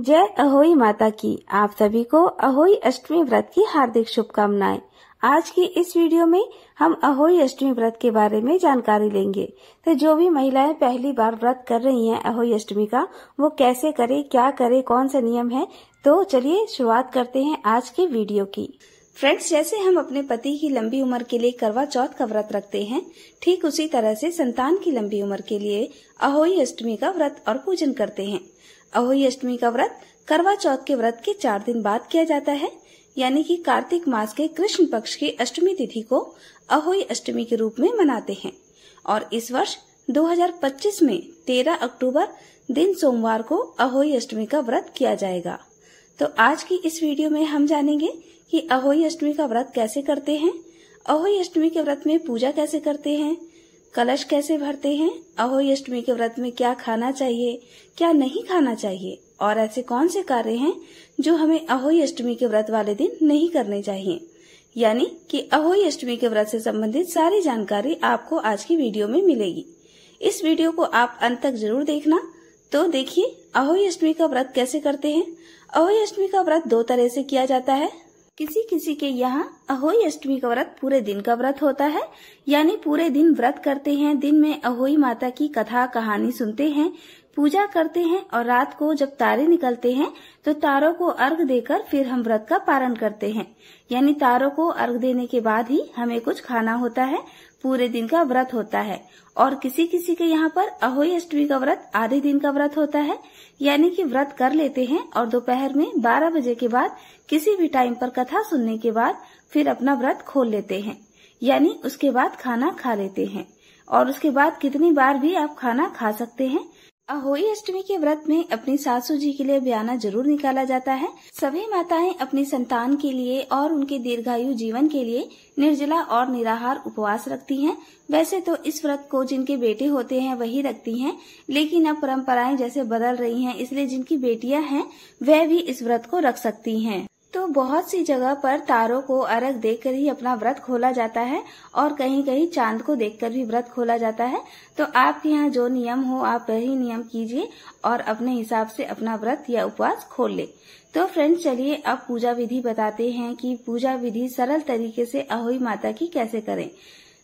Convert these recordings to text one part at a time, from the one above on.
जय अहोई माता की। आप सभी को अहोई अष्टमी व्रत की हार्दिक शुभकामनाएं। आज की इस वीडियो में हम अहोई अष्टमी व्रत के बारे में जानकारी लेंगे। तो जो भी महिलाएं पहली बार व्रत कर रही हैं अहोई अष्टमी का, वो कैसे करे, क्या करे, कौन से नियम है, तो चलिए शुरुआत करते हैं आज की वीडियो की। फ्रेंड्स, जैसे हम अपने पति की लंबी उम्र के लिए करवा चौथ का व्रत रखते हैं, ठीक उसी तरह से संतान की लंबी उम्र के लिए अहोई अष्टमी का व्रत और पूजन करते हैं। अहोई अष्टमी का व्रत करवा चौथ के व्रत के 4 दिन बाद किया जाता है, यानी कि कार्तिक मास के कृष्ण पक्ष की अष्टमी तिथि को अहोई अष्टमी के रूप में मनाते हैं। और इस वर्ष 2025 में 13 अक्टूबर दिन सोमवार को अहोई अष्टमी का व्रत किया जाएगा। तो आज की इस वीडियो में हम जानेंगे कि अहोई अष्टमी का व्रत कैसे करते हैं, अहोई अष्टमी के व्रत में पूजा कैसे करते हैं, कलश कैसे भरते हैं, अहोई अष्टमी के व्रत में क्या खाना चाहिए, क्या नहीं खाना चाहिए, और ऐसे कौन से कार्य हैं जो हमें अहोई अष्टमी के व्रत वाले दिन नहीं करने चाहिए। यानी कि अहोई अष्टमी के व्रत से संबंधित सारी जानकारी आपको आज की वीडियो में मिलेगी। इस वीडियो को आप अंत तक जरूर देखना। तो देखिए अहोई अष्टमी का व्रत कैसे करते हैं। अहोई अष्टमी का व्रत 2 तरह से किया जाता है। किसी किसी के यहाँ अहोई अष्टमी का व्रत पूरे दिन का व्रत होता है, यानी पूरे दिन व्रत करते हैं। दिन में अहोई माता की कथा कहानी सुनते हैं, पूजा करते हैं, और रात को जब तारे निकलते हैं तो तारों को अर्घ देकर फिर हम व्रत का पारण करते हैं। यानी तारों को अर्घ देने के बाद ही हमें कुछ खाना होता है। पूरे दिन का व्रत होता है। और किसी किसी के यहाँ पर अहोई अष्टमी का व्रत आधे दिन का व्रत होता है, यानी कि व्रत कर लेते हैं और दोपहर में 12 बजे के बाद किसी भी टाइम पर कथा सुनने के बाद फिर अपना व्रत खोल लेते हैं, यानी उसके बाद खाना खा लेते हैं। और उसके बाद कितनी बार भी आप खाना खा सकते हैं। अहोई अष्टमी के व्रत में अपनी सासू जी के लिए बयाना जरूर निकाला जाता है। सभी माताएं अपनी संतान के लिए और उनके दीर्घायु जीवन के लिए निर्जला और निराहार उपवास रखती हैं। वैसे तो इस व्रत को जिनके बेटे होते हैं वही रखती हैं, लेकिन अब परंपराएं जैसे बदल रही हैं, इसलिए जिनकी बेटियां हैं वह भी इस व्रत को रख सकती हैं। तो बहुत सी जगह पर तारों को अर्घ देकर ही अपना व्रत खोला जाता है, और कहीं कहीं चांद को देखकर भी व्रत खोला जाता है। तो आपके यहाँ जो नियम हो आप वही नियम कीजिए और अपने हिसाब से अपना व्रत या उपवास खोल ले। तो फ्रेंड्स, चलिए अब पूजा विधि बताते हैं कि पूजा विधि सरल तरीके से अहोई माता की कैसे करें,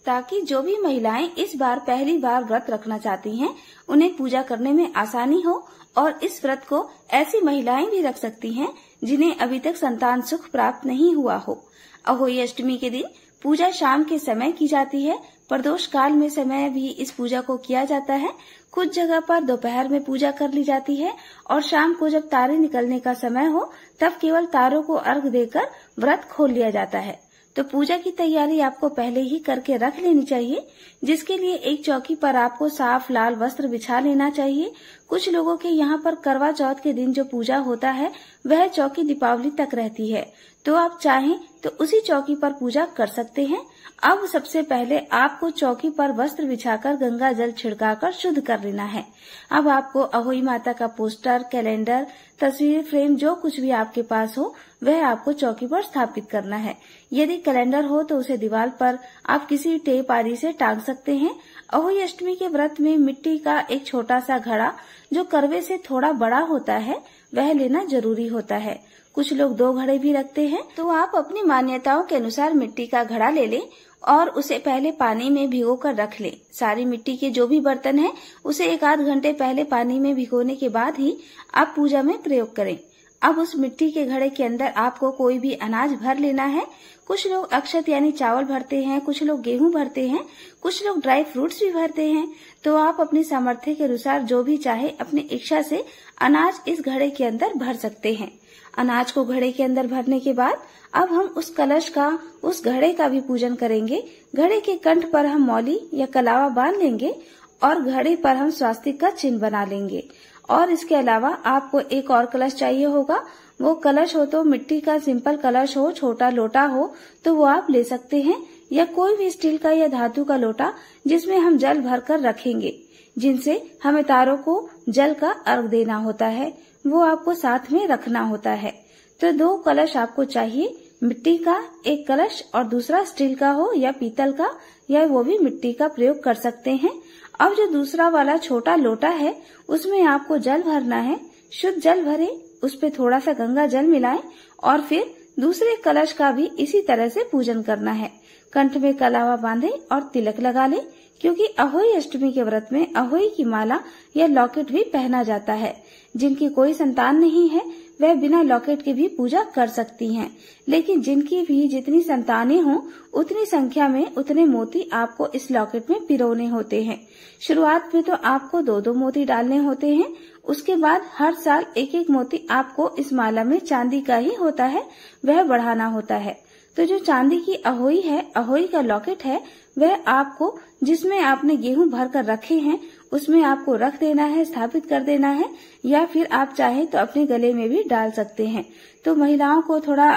ताकि जो भी महिलाएं इस बार पहली बार व्रत रखना चाहती हैं उन्हें पूजा करने में आसानी हो। और इस व्रत को ऐसी महिलाएं भी रख सकती हैं जिन्हें अभी तक संतान सुख प्राप्त नहीं हुआ हो। अहोई अष्टमी के दिन पूजा शाम के समय की जाती है। प्रदोष काल में समय भी इस पूजा को किया जाता है। कुछ जगह पर दोपहर में पूजा कर ली जाती है, और शाम को जब तारे निकलने का समय हो तब केवल तारों को अर्घ देकर व्रत खोल लिया जाता है। तो पूजा की तैयारी आपको पहले ही करके रख लेनी चाहिए, जिसके लिए एक चौकी पर आपको साफ लाल वस्त्र बिछा लेना चाहिए। कुछ लोगों के यहाँ पर करवा चौथ के दिन जो पूजा होता है वह चौकी दीपावली तक रहती है, तो आप चाहें तो उसी चौकी पर पूजा कर सकते हैं। अब सबसे पहले आपको चौकी पर वस्त्र बिछाकर गंगा जल छिड़काकर शुद्ध कर लेना है। अब आपको अहोई माता का पोस्टर, कैलेंडर, तस्वीर फ्रेम, जो कुछ भी आपके पास हो वह आपको चौकी पर स्थापित करना है। यदि कैलेंडर हो तो उसे दीवार पर आप किसी टेप आदि से टांग सकते हैं। अहोई अष्टमी के व्रत में मिट्टी का एक छोटा सा घड़ा जो करवे से थोड़ा बड़ा होता है वह लेना जरूरी होता है। कुछ लोग 2 घड़े भी रखते हैं। तो आप अपनी मान्यताओं के अनुसार मिट्टी का घड़ा ले लें और उसे पहले पानी में भिगो कर रख लें। सारी मिट्टी के जो भी बर्तन हैं उसे 1 आध घंटे पहले पानी में भिगोने के बाद ही आप पूजा में प्रयोग करें। अब उस मिट्टी के घड़े के अंदर आपको कोई भी अनाज भर लेना है। कुछ लोग अक्षत यानी चावल भरते हैं, कुछ लोग गेहूं भरते हैं, कुछ लोग ड्राई फ्रूट्स भी भरते हैं। तो आप अपनी सामर्थ्य के अनुसार जो भी चाहे अपनी इच्छा से अनाज इस घड़े के अंदर भर सकते हैं। अनाज को घड़े के अंदर भरने के बाद अब हम उस कलश का, उस घड़े का भी पूजन करेंगे। घड़े के कंठ पर हम मौली या कलावा बांध लेंगे और घड़े पर हम स्वास्तिक का चिन्ह बना लेंगे। और इसके अलावा आपको एक और कलश चाहिए होगा। वो कलश हो तो मिट्टी का सिंपल कलश हो, छोटा लोटा हो तो वो आप ले सकते हैं, या कोई भी स्टील का या धातु का लोटा जिसमें हम जल भरकर रखेंगे, जिनसे हमें तारों को जल का अर्घ देना होता है, वो आपको साथ में रखना होता है। तो 2 कलश आपको चाहिए, मिट्टी का एक कलश और दूसरा स्टील का हो या पीतल का, या वो भी मिट्टी का प्रयोग कर सकते हैं। अब जो दूसरा वाला छोटा लोटा है उसमें आपको जल भरना है। शुद्ध जल भरे, उस पे थोड़ा सा गंगा जल मिलाएं और फिर दूसरे कलश का भी इसी तरह से पूजन करना है। कंठ में कलावा बांधे और तिलक लगा ले, क्योंकि अहोई अष्टमी के व्रत में अहोई की माला या लॉकेट भी पहना जाता है। जिनकी कोई संतान नहीं है वह बिना लॉकेट के भी पूजा कर सकती हैं, लेकिन जिनकी भी जितनी संतानें हों उतनी संख्या में उतने मोती आपको इस लॉकेट में पिरोने होते हैं। शुरुआत में तो आपको 2-2 मोती डालने होते हैं, उसके बाद हर साल 1-1 मोती आपको इस माला में चांदी का ही होता है वह बढ़ाना होता है। तो जो चांदी की अहोई है, अहोई का लॉकेट है, वह आपको जिसमें आपने गेहूं भर कर रखे हैं उसमें आपको रख देना है, स्थापित कर देना है, या फिर आप चाहे तो अपने गले में भी डाल सकते हैं। तो महिलाओं को थोड़ा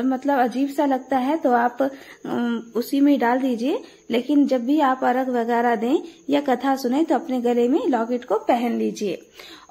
मतलब अजीब सा लगता है तो आप उसी में डाल दीजिए, लेकिन जब भी आप अर्घ वगैरह दें या कथा सुने तो अपने गले में लॉकेट को पहन लीजिए।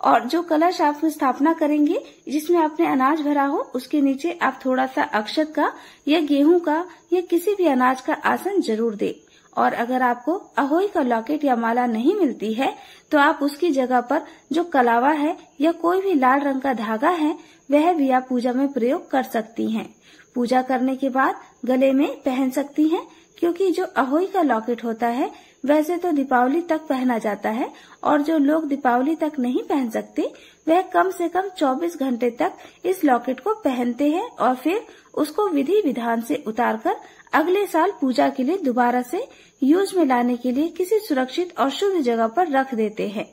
और जो कलश आप स्थापना करेंगे जिसमें आपने अनाज भरा हो, उसके नीचे आप थोड़ा सा अक्षत का या गेहूं का या किसी भी अनाज का आसन जरूर दें। और अगर आपको अहोई का लॉकेट या माला नहीं मिलती है तो आप उसकी जगह पर जो कलावा है या कोई भी लाल रंग का धागा है वह भी आप पूजा में प्रयोग कर सकती हैं। पूजा करने के बाद गले में पहन सकती हैं, क्योंकि जो अहोई का लॉकेट होता है वैसे तो दीपावली तक पहना जाता है, और जो लोग दीपावली तक नहीं पहन सकते वह कम से कम 24 घंटे तक इस लॉकेट को पहनते हैं और फिर उसको विधि विधान से उतारकर अगले साल पूजा के लिए दोबारा से यूज में लाने के लिए किसी सुरक्षित और शुद्ध जगह पर रख देते हैं।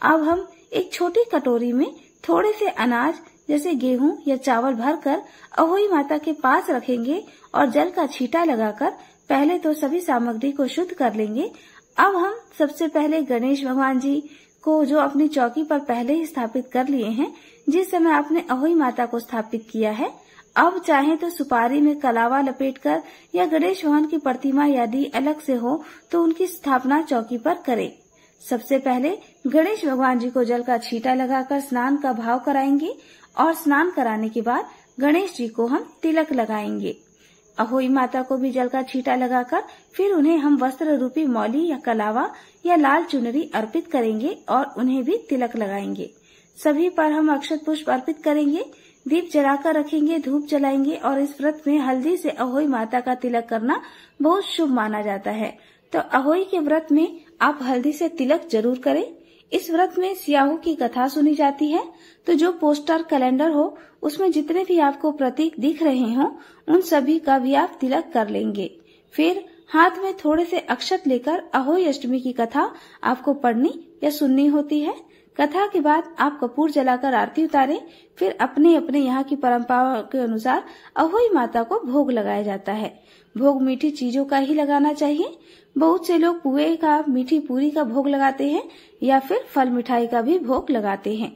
अब हम एक छोटी कटोरी में थोड़े से अनाज जैसे गेहूं या चावल भरकर अहोई माता के पास रखेंगे और जल का छींटा लगाकर पहले तो सभी सामग्री को शुद्ध कर लेंगे। अब हम सबसे पहले गणेश भगवान जी को जो अपनी चौकी पर पहले ही स्थापित कर लिए हैं, जिस समय आपने अहोई माता को स्थापित किया है, अब चाहे तो सुपारी में कलावा लपेटकर या गणेश भगवान की प्रतिमा यदि अलग से हो तो उनकी स्थापना चौकी पर करें। सबसे पहले गणेश भगवान जी को जल का छींटा लगाकर स्नान का भाव कराएंगे और स्नान कराने के बाद गणेश जी को हम तिलक लगाएंगे। अहोई माता को भी जल का छींटा लगाकर फिर उन्हें हम वस्त्र रूपी मौली या कलावा या लाल चुनरी अर्पित करेंगे और उन्हें भी तिलक लगाएंगे। सभी पर हम अक्षत पुष्प अर्पित करेंगे, दीप जलाकर रखेंगे, धूप जलाएंगे। और इस व्रत में हल्दी से अहोई माता का तिलक करना बहुत शुभ माना जाता है, तो अहोई के व्रत में आप हल्दी से तिलक जरूर करें। इस व्रत में सियाहू की कथा सुनी जाती है, तो जो पोस्टर कैलेंडर हो उसमें जितने भी आपको प्रतीक दिख रहे हों उन सभी का भी आप तिलक कर लेंगे। फिर हाथ में थोड़े से अक्षत लेकर अहोई अष्टमी की कथा आपको पढ़नी या सुननी होती है। कथा के बाद आप कपूर जलाकर आरती उतारें। फिर अपने अपने यहाँ की परंपरा के अनुसार अहोई माता को भोग लगाया जाता है। भोग मीठी चीजों का ही लगाना चाहिए। बहुत से लोग पुए का, मीठी पूरी का भोग लगाते हैं या फिर फल मिठाई का भी भोग लगाते हैं।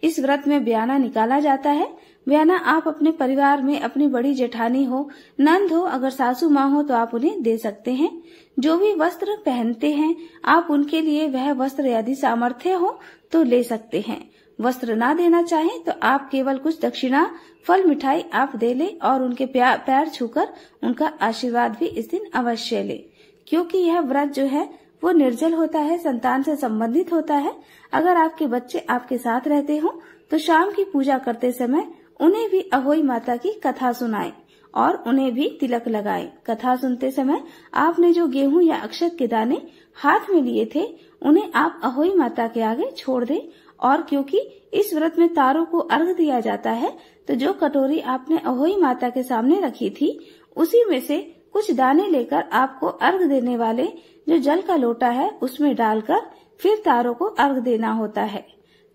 इस व्रत में ब्याना निकाला जाता है। ब्याना आप अपने परिवार में अपनी बड़ी जेठानी हो, नंद हो, अगर सासू माँ हो तो आप उन्हें दे सकते हैं। जो भी वस्त्र पहनते हैं आप उनके लिए वह वस्त्र यदि सामर्थ्य हो तो ले सकते हैं। वस्त्र ना देना चाहें तो आप केवल कुछ दक्षिणा, फल मिठाई आप दे ले और उनके पैर छूकर उनका आशीर्वाद भी इस दिन अवश्य ले, क्योंकि यह व्रत जो है वो निर्जल होता है, संतान से संबंधित होता है। अगर आपके बच्चे आपके साथ रहते हो तो शाम की पूजा करते समय उन्हें भी अहोई माता की कथा सुनाएं और उन्हें भी तिलक लगाएं। कथा सुनते समय आपने जो गेहूं या अक्षत के दाने हाथ में लिए थे उन्हें आप अहोई माता के आगे छोड़ दें। और क्योंकि इस व्रत में तारों को अर्घ दिया जाता है तो जो कटोरी आपने अहोई माता के सामने रखी थी उसी में से कुछ दाने लेकर आपको अर्घ देने वाले जो जल का लोटा है उसमें डालकर फिर तारों को अर्घ देना होता है।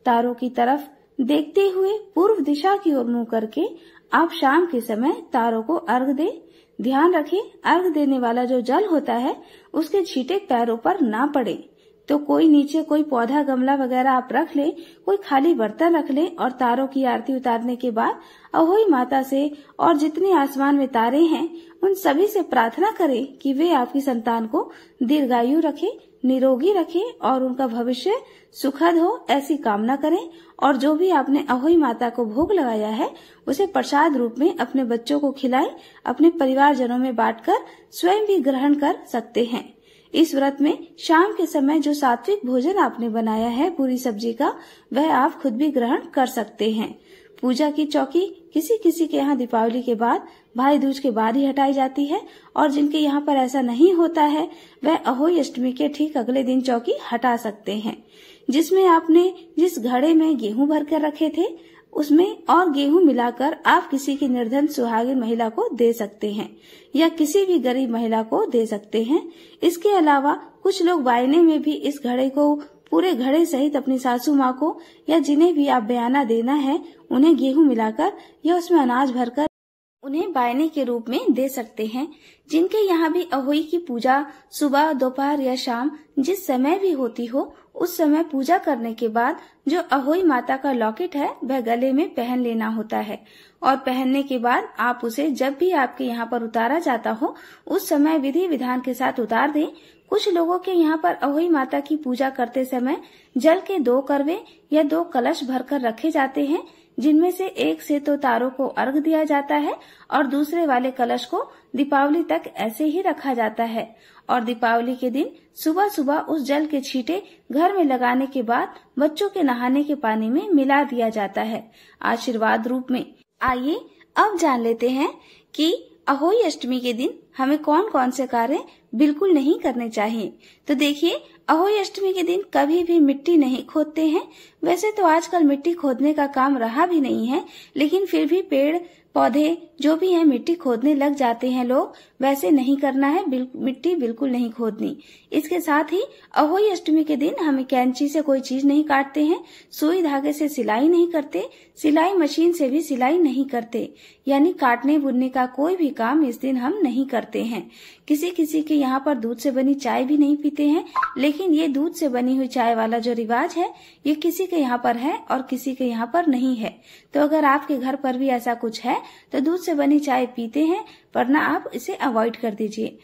तारों की तरफ देखते हुए पूर्व दिशा की ओर मुंह करके आप शाम के समय तारों को अर्घ दें। ध्यान रखें, अर्घ देने वाला जो जल होता है उसके छींटे पैरों पर ना पड़े। तो कोई नीचे कोई पौधा, गमला वगैरह आप रख लें, कोई खाली बर्तन रख लें और तारों की आरती उतारने के बाद अहोई माता से और जितने आसमान में तारे हैं उन सभी से प्रार्थना करें कि वे आपकी संतान को दीर्घायु रखें, निरोगी रखें और उनका भविष्य सुखद हो, ऐसी कामना करें। और जो भी आपने अहोई माता को भोग लगाया है उसे प्रसाद रूप में अपने बच्चों को खिलाएं, अपने परिवारजनों में बांटकर स्वयं भी ग्रहण कर सकते हैं। इस व्रत में शाम के समय जो सात्विक भोजन आपने बनाया है पूरी सब्जी का, वह आप खुद भी ग्रहण कर सकते हैं। पूजा की चौकी किसी किसी के यहाँ दीपावली के बाद, भाई दूज के बाद ही हटाई जाती है, और जिनके यहाँ पर ऐसा नहीं होता है वह अहोई अष्टमी के ठीक अगले दिन चौकी हटा सकते हैं। जिसमें आपने जिस घड़े में गेहूं भर कर रखे थे उसमें और गेहूं मिलाकर आप किसी की निर्धन सुहागिन महिला को दे सकते हैं या किसी भी गरीब महिला को दे सकते हैं। इसके अलावा कुछ लोग वायने में भी इस घड़े को पूरे घड़े सहित अपनी सासू माँ को या जिन्हें भी आप बयाना देना है उन्हें गेहूं मिलाकर या उसमें अनाज भरकर उन्हें बायने के रूप में दे सकते हैं। जिनके यहाँ भी अहोई की पूजा सुबह, दोपहर या शाम जिस समय भी होती हो, उस समय पूजा करने के बाद जो अहोई माता का लॉकेट है वह गले में पहन लेना होता है, और पहनने के बाद आप उसे जब भी आपके यहाँ पर उतारा जाता हो उस समय विधि विधान के साथ उतार दें। कुछ लोगों के यहाँ पर अहोई माता की पूजा करते समय जल के 2 करवे या 2 कलश भरकर रखे जाते हैं, जिनमें से एक से तो तारों को अर्घ दिया जाता है और दूसरे वाले कलश को दीपावली तक ऐसे ही रखा जाता है। और दीपावली के दिन सुबह सुबह उस जल के छींटे घर में लगाने के बाद बच्चों के नहाने के पानी में मिला दिया जाता है आशीर्वाद रूप में। आइए अब जान लेते हैं कि अहोई अष्टमी के दिन हमें कौन कौन से कार्य बिल्कुल नहीं करने चाहिए। तो देखिए, अहोई अष्टमी के दिन कभी भी मिट्टी नहीं खोदते हैं। वैसे तो आजकल मिट्टी खोदने का काम रहा भी नहीं है, लेकिन फिर भी पेड़ पौधे जो भी है मिट्टी खोदने लग जाते हैं लोग। वैसे नहीं करना है, मिट्टी बिल्कुल नहीं खोदनी। इसके साथ ही अहोई अष्टमी के दिन हमें कैंची से कोई चीज नहीं काटते हैं, सुई धागे से सिलाई नहीं करते, सिलाई मशीन से भी सिलाई नहीं करते, यानी काटने बुनने का कोई भी काम इस दिन हम नहीं करते हैं। किसी किसी के यहाँ पर दूध से बनी चाय भी नहीं पीते हैं, लेकिन ये दूध से बनी हुई चाय वाला जो रिवाज है ये किसी के यहाँ पर है और किसी के यहाँ पर नहीं है। तो अगर आपके घर पर भी ऐसा कुछ है तो दूध से बनी चाय पीते हैं, वरना आप इसे अवॉइड कर दीजिए।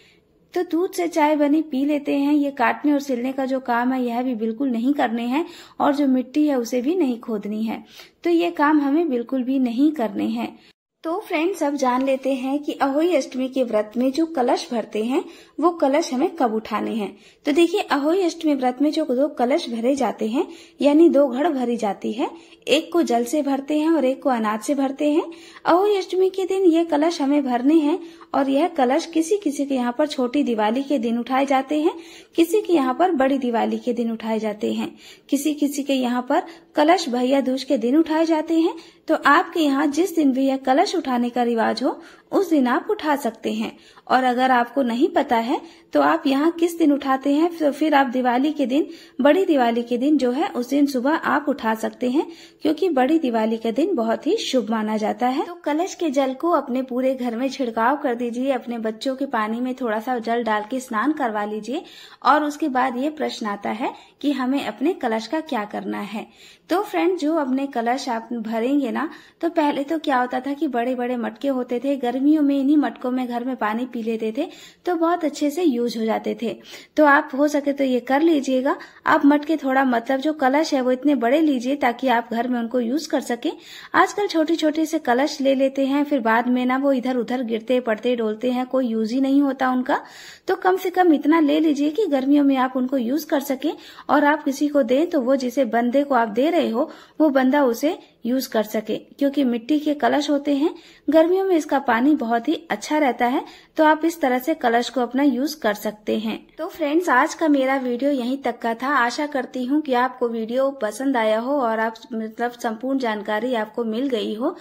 तो दूध से चाय बनी पी लेते हैं। ये काटने और सिलने का जो काम है यह भी बिल्कुल नहीं करने हैं, और जो मिट्टी है उसे भी नहीं खोदनी है। तो ये काम हमें बिल्कुल भी नहीं करने हैं। तो फ्रेंड्स, अब जान लेते हैं कि अहोई अष्टमी के व्रत में जो कलश भरते हैं वो कलश हमें कब उठाने हैं। तो देखिए, अहोई अष्टमी व्रत में जो 2 कलश भरे जाते हैं, यानी 2 घड़ भरी जाती है, एक को जल से भरते हैं और एक को अनाज से भरते हैं। अहोई अष्टमी के दिन ये कलश हमें भरने हैं, और यह कलश किसी किसी के यहाँ पर छोटी दिवाली के दिन उठाए जाते हैं, किसी के यहाँ पर बड़ी दिवाली के दिन उठाए जाते हैं, किसी किसी के यहाँ पर कलश भैया दूज के दिन उठाए जाते हैं। तो आपके यहाँ जिस दिन भी यह कलश उठाने का रिवाज हो उस दिन आप उठा सकते हैं। और अगर आपको नहीं पता है तो आप यहाँ किस दिन उठाते हैं, तो फिर आप दिवाली के दिन, बड़ी दिवाली के दिन जो है उस दिन सुबह आप उठा सकते हैं, क्योंकि बड़ी दिवाली का दिन बहुत ही शुभ माना जाता है। तो कलश के जल को अपने पूरे घर में छिड़काव कर दीजिए, अपने बच्चों के पानी में थोड़ा सा जल डाल के स्नान करवा लीजिए। और उसके बाद ये प्रश्न आता है कि हमें अपने कलश का क्या करना है। तो फ्रेंड, जो अपने कलश आप भरेंगे ना, तो पहले तो क्या होता था कि बड़े बड़े मटके होते थे, गर्मियों में इन्हीं मटकों में घर में पानी पी लेते थे, तो बहुत अच्छे से यूज हो जाते थे। तो आप हो सके तो ये कर लीजिएगा। आप मटके थोड़ा, मतलब जो कलश है वो इतने बड़े लीजिए ताकि आप घर में उनको यूज कर सके। आजकल छोटे छोटे से कलश ले लेते हैं, फिर बाद में ना वो इधर उधर गिरते पड़ते डोलते हैं, कोई यूज ही नहीं होता उनका। तो कम से कम इतना ले लीजिए कि गर्मियों में आप उनको यूज कर सके, और आप किसी को दें तो वो जिसे बंदे को आप दे रहे हो वो बंदा उसे यूज कर सके, क्योंकि मिट्टी के कलश होते हैं, गर्मियों में इसका पानी बहुत ही अच्छा रहता है। तो आप इस तरह से कलश को अपना यूज कर सकते हैं। तो फ्रेंड्स, आज का मेरा वीडियो यहीं तक का था। आशा करती हूँ कि आपको वीडियो पसंद आया हो और आप मतलब संपूर्ण जानकारी आपको मिल गई हो।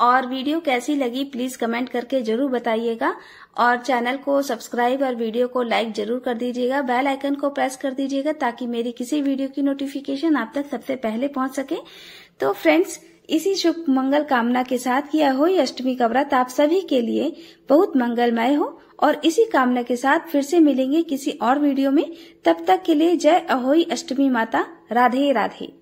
और वीडियो कैसी लगी प्लीज कमेंट करके जरूर बताइएगा, और चैनल को सब्सक्राइब और वीडियो को लाइक जरूर कर दीजिएगा। बेल आइकन को प्रेस कर दीजिएगा ताकि मेरी किसी वीडियो की नोटिफिकेशन आप तक सबसे पहले पहुंच सके। तो फ्रेंड्स, इसी शुभ मंगल कामना के साथ कि अहोई अष्टमी का व्रत आप सभी के लिए बहुत मंगलमय हो, और इसी कामना के साथ फिर से मिलेंगे किसी और वीडियो में। तब तक के लिए जय अहोई अष्टमी माता। राधे राधे।